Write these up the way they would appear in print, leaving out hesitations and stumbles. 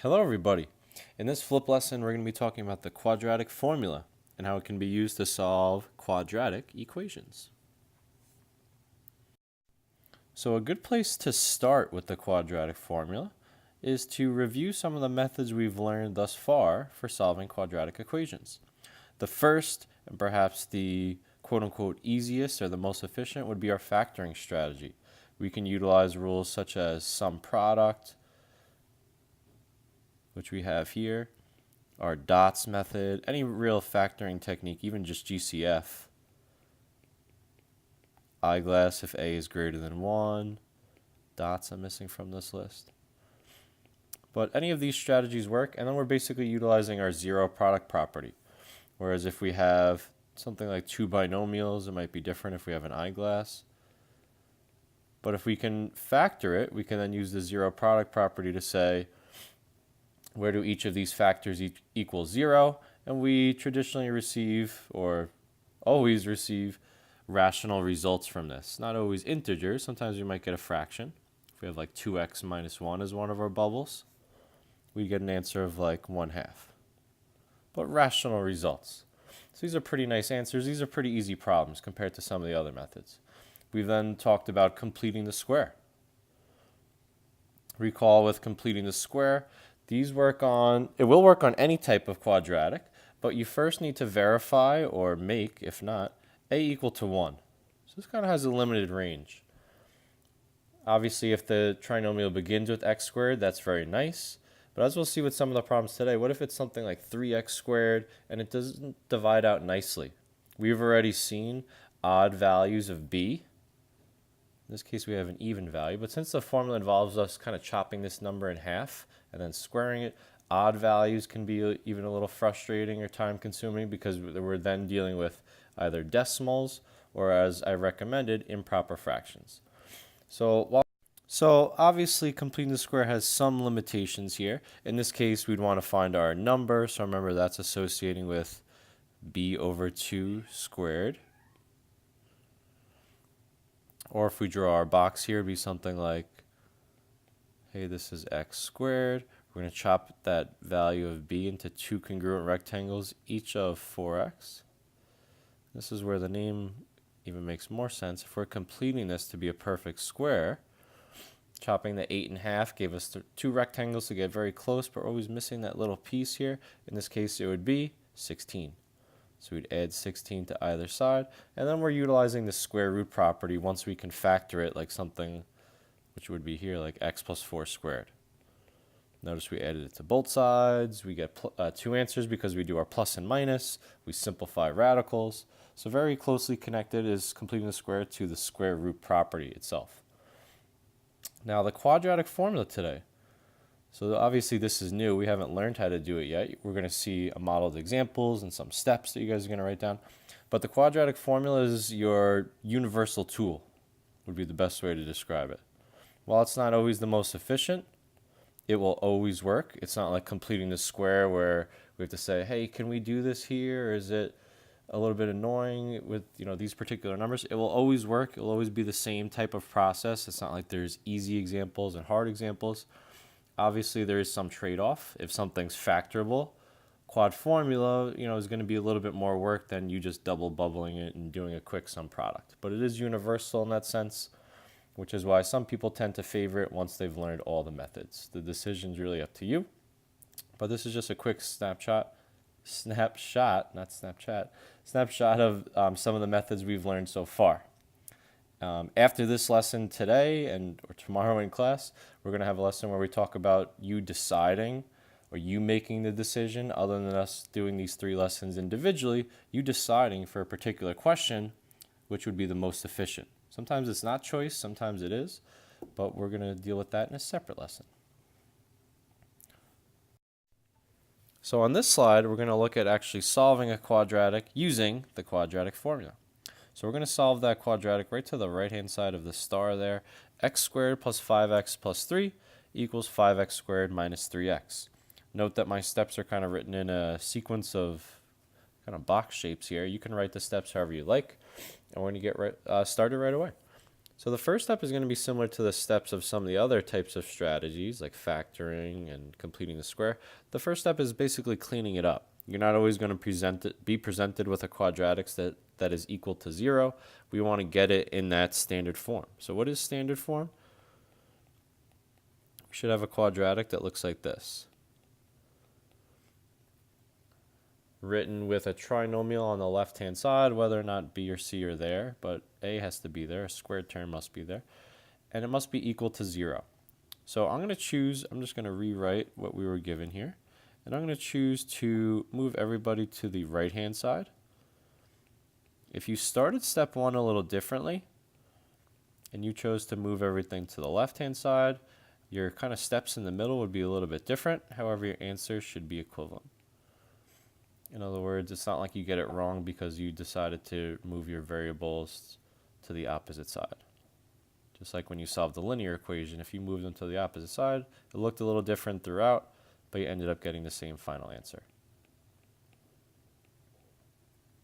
Hello everybody. In this flip lesson we're going to be talking about the quadratic formula and how it can be used to solve quadratic equations. So a good place to start with the quadratic formula is to review some of the methods we've learned thus far for solving quadratic equations. The first, and perhaps the quote-unquote easiest or the most efficient, would be our factoring strategy. We can utilize rules such as sum product, which we have here, our dots method, any real factoring technique, even just GCF. Eyeglass if A is greater than 1. Dots I'm missing from this list. But any of these strategies work, and then we're basically utilizing our zero product property. Whereas if we have something like two binomials, it might be different if we have an eyeglass. But if we can factor it, we can then use the zero product property to say, where do each of these factors equal 0? And we traditionally receive, or always receive, rational results from this. Not always integers. Sometimes we might get a fraction. If we have like 2x minus 1 as one of our bubbles, we get an answer of like 1/2. But rational results. So these are pretty nice answers. These are pretty easy problems compared to some of the other methods. We've then talked about completing the square. Recall with completing the square, it will work on any type of quadratic, but you first need to verify or make, if not, a equal to 1. So this kind of has a limited range. Obviously, if the trinomial begins with x squared, that's very nice. But as we'll see with some of the problems today, what if it's something like 3x squared and it doesn't divide out nicely? We've already seen odd values of b. In this case, we have an even value, but since the formula involves us kind of chopping this number in half and then squaring it, odd values can be even a little frustrating or time-consuming because we're then dealing with either decimals or, as I recommended, improper fractions. So obviously, completing the square has some limitations here. In this case, we'd want to find our number, so remember that's associating with b over 2 squared. Or if we draw our box here, it'd be something like, hey, this is x squared. We're going to chop that value of b into two congruent rectangles, each of 4x. This is where the name even makes more sense. If we're completing this to be a perfect square, chopping the 8 in half gave us two rectangles to get very close, but we're always missing that little piece here. In this case, it would be 16. So we'd add 16 to either side, and then we're utilizing the square root property once we can factor it like something which would be here like x plus 4 squared. Notice we added it to both sides. We get two answers because we do our plus and minus. We simplify radicals. So very closely connected is completing the square to the square root property itself. Now the quadratic formula today. So obviously this is new. We haven't learned how to do it yet. We're going to see a model of examples and some steps that you guys are going to write down. But the quadratic formula is your universal tool, would be the best way to describe it. While it's not always the most efficient, it will always work. It's not like completing the square where we have to say, hey, can we do this here? Or is it a little bit annoying with these particular numbers? It will always work. It will always be the same type of process. It's not like there's easy examples and hard examples. Obviously, there is some trade-off. If something's factorable, quad formula, is going to be a little bit more work than you just double bubbling it and doing a quick sum product. But it is universal in that sense, which is why some people tend to favor it once they've learned all the methods. The decision's really up to you. But this is just a quick snapshot of some of the methods we've learned so far. After this lesson today or tomorrow in class, we're going to have a lesson where we talk about you deciding or you making the decision. Other than us doing these 3 lessons individually, you deciding for a particular question which would be the most efficient. Sometimes it's not choice, sometimes it is, but we're going to deal with that in a separate lesson. So on this slide, we're going to look at actually solving a quadratic using the quadratic formula. So we're going to solve that quadratic right to the right-hand side of the star there. X squared plus 5x plus 3 equals 5x squared minus 3x. Note that my steps are kind of written in a sequence of kind of box shapes here. You can write the steps however you like, and we're going to get started right away. So the first step is going to be similar to the steps of some of the other types of strategies like factoring and completing the square. The first step is basically cleaning it up. You're not always going to be presented with a quadratic that is equal to 0. We want to get it in that standard form. So what is standard form? We should have a quadratic that looks like this. Written with a trinomial on the left-hand side, whether or not B or C are there, but A has to be there, a squared term must be there, and it must be equal to 0. So I'm just going to rewrite what we were given here, and I'm going to choose to move everybody to the right-hand side. If you started step 1 a little differently, and you chose to move everything to the left-hand side, your kind of steps in the middle would be a little bit different. However, your answer should be equivalent. In other words, it's not like you get it wrong because you decided to move your variables to the opposite side. Just like when you solved the linear equation, if you moved them to the opposite side, it looked a little different throughout, but you ended up getting the same final answer.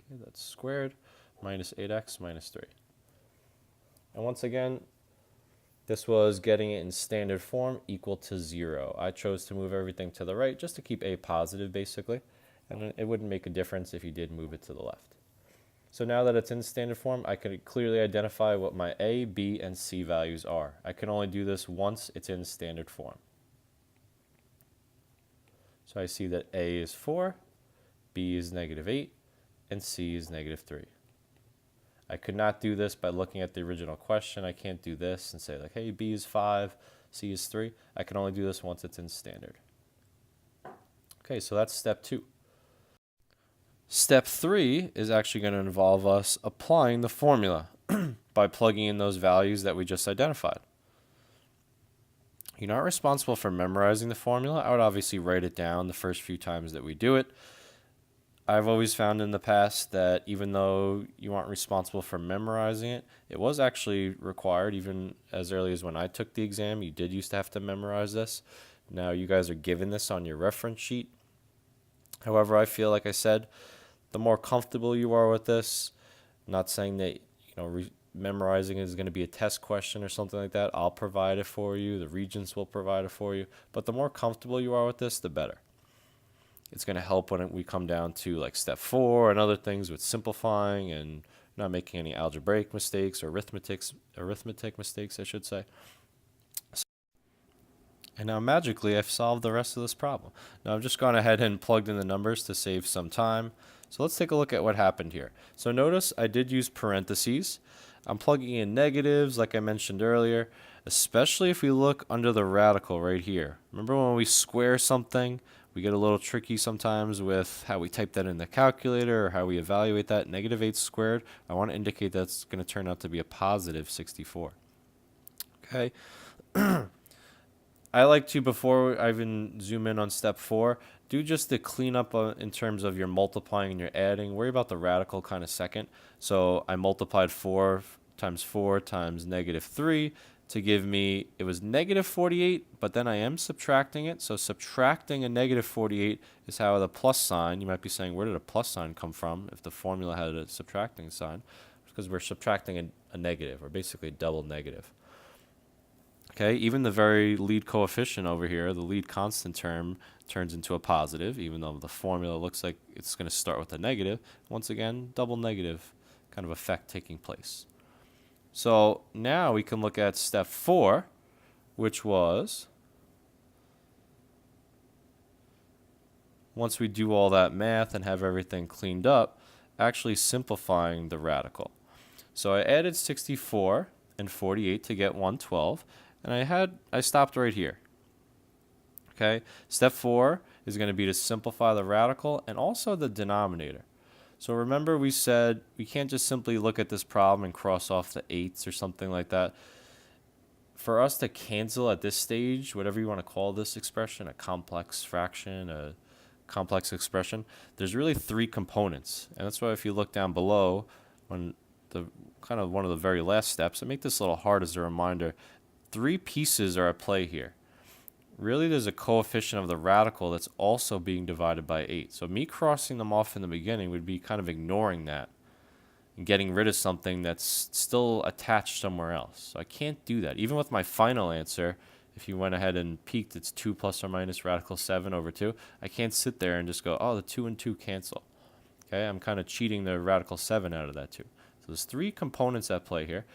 Okay, that's squared minus 8x minus 3. And once again, this was getting it in standard form equal to 0. I chose to move everything to the right just to keep a positive, basically. And it wouldn't make a difference if you did move it to the left. So now that it's in standard form, I can clearly identify what my A, B, and C values are. I can only do this once it's in standard form. So I see that A is 4, B is -8, and C is -3. I could not do this by looking at the original question. I can't do this and say like, hey, B is 5, C is 3. I can only do this once it's in standard. Okay, so that's step 2. Step 3 is actually going to involve us applying the formula by plugging in those values that we just identified. You're not responsible for memorizing the formula. I would obviously write it down the first few times that we do it. I've always found in the past that even though you aren't responsible for memorizing it, it was actually required. Even as early as when I took the exam, you did used to have to memorize this. Now you guys are given this on your reference sheet. However, I feel, like I said, the more comfortable you are with this, not saying that memorizing is going to be a test question or something like that. I'll provide it for you. The Regents will provide it for you. But the more comfortable you are with this, the better. It's going to help when we come down to like step 4 and other things with simplifying and not making any algebraic mistakes or arithmetic mistakes, I should say. And now magically I've solved the rest of this problem. Now I've just gone ahead and plugged in the numbers to save some time. So let's take a look at what happened here. So notice I did use parentheses. I'm plugging in negatives like I mentioned earlier, especially if we look under the radical right here. Remember when we square something, we get a little tricky sometimes with how we type that in the calculator or how we evaluate that. -8 squared, I want to indicate that's going to turn out to be a positive 64. Okay. I like to, before I even zoom in on step 4, do just the cleanup in terms of your multiplying and your adding. Worry about the radical kind of second. So I multiplied 4 times -3 to give me, it was -48, but then I am subtracting it. So subtracting a -48 is how the plus sign, you might be saying, where did a plus sign come from if the formula had a subtracting sign? Because we're subtracting a negative, or basically a double negative. Okay, even the very lead coefficient over here, the lead constant term, turns into a positive, even though the formula looks like it's going to start with a negative. Once again, double negative kind of effect taking place. So now we can look at step 4, which was, once we do all that math and have everything cleaned up, actually simplifying the radical. So I added 64 and 48 to get 112. And I stopped right here. Okay, step 4 is going to be to simplify the radical and also the denominator. So remember we said we can't just simply look at this problem and cross off the 8s or something like that. For us to cancel at this stage, whatever you want to call this expression, a complex fraction, a complex expression, there's really 3 components. And that's why if you look down below, when the kind of one of the very last steps, I make this a little hard as a reminder. 3 pieces are at play here. Really, there's a coefficient of the radical that's also being divided by 8. So me crossing them off in the beginning would be kind of ignoring that. and getting rid of something that's still attached somewhere else. So I can't do that. Even with my final answer, if you went ahead and peeked, it's 2 plus or minus radical 7 over 2. I can't sit there and just go, oh, the 2 and 2 cancel. Okay, I'm kind of cheating the radical 7 out of that too. So there's 3 components at play here.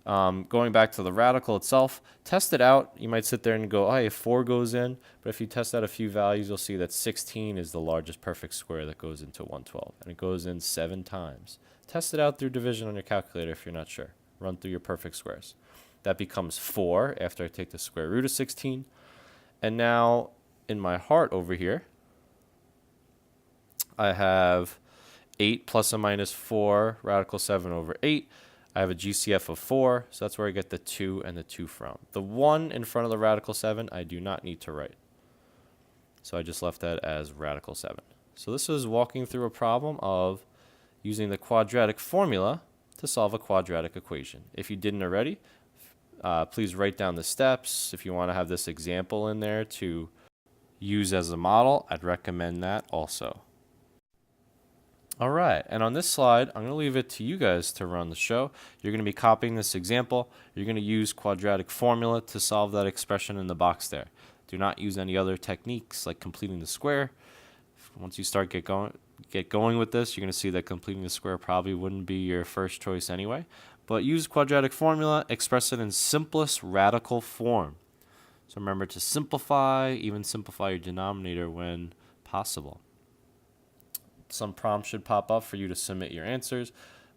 Going back to the radical itself, test it out. You might sit there and go, oh, if 4 goes in, but if you test out a few values, you'll see that 16 is the largest perfect square that goes into 112, and it goes in 7 times. Test it out through division on your calculator if you're not sure. Run through your perfect squares. That becomes 4 after I take the square root of 16. And now in my heart over here, I have 8 plus or minus 4 radical 7 over 8. I have a GCF of 4, so that's where I get the 2 and the 2 from. The 1 in front of the radical 7 I do not need to write. So I just left that as radical 7. So this is walking through a problem of using the quadratic formula to solve a quadratic equation. If you didn't already, please write down the steps. If you want to have this example in there to use as a model, I'd recommend that also. All right, and on this slide, I'm going to leave it to you guys to run the show. You're going to be copying this example. You're going to use quadratic formula to solve that expression in the box there. Do not use any other techniques like completing the square. Once you start get going with this, you're going to see that completing the square probably wouldn't be your first choice anyway. But use quadratic formula, express it in simplest radical form. So remember to simplify, even simplify your denominator when possible. Some prompts should pop up for you to submit your answers,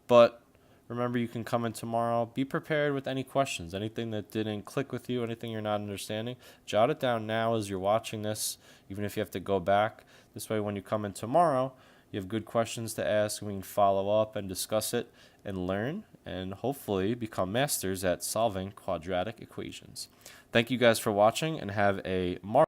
but remember you can come in tomorrow. Be prepared with any questions, anything that didn't click with you, anything you're not understanding. Jot it down now as you're watching this, even if you have to go back. This way when you come in tomorrow, you have good questions to ask, and we can follow up and discuss it and learn and hopefully become masters at solving quadratic equations. Thank you guys for watching and have a marvelous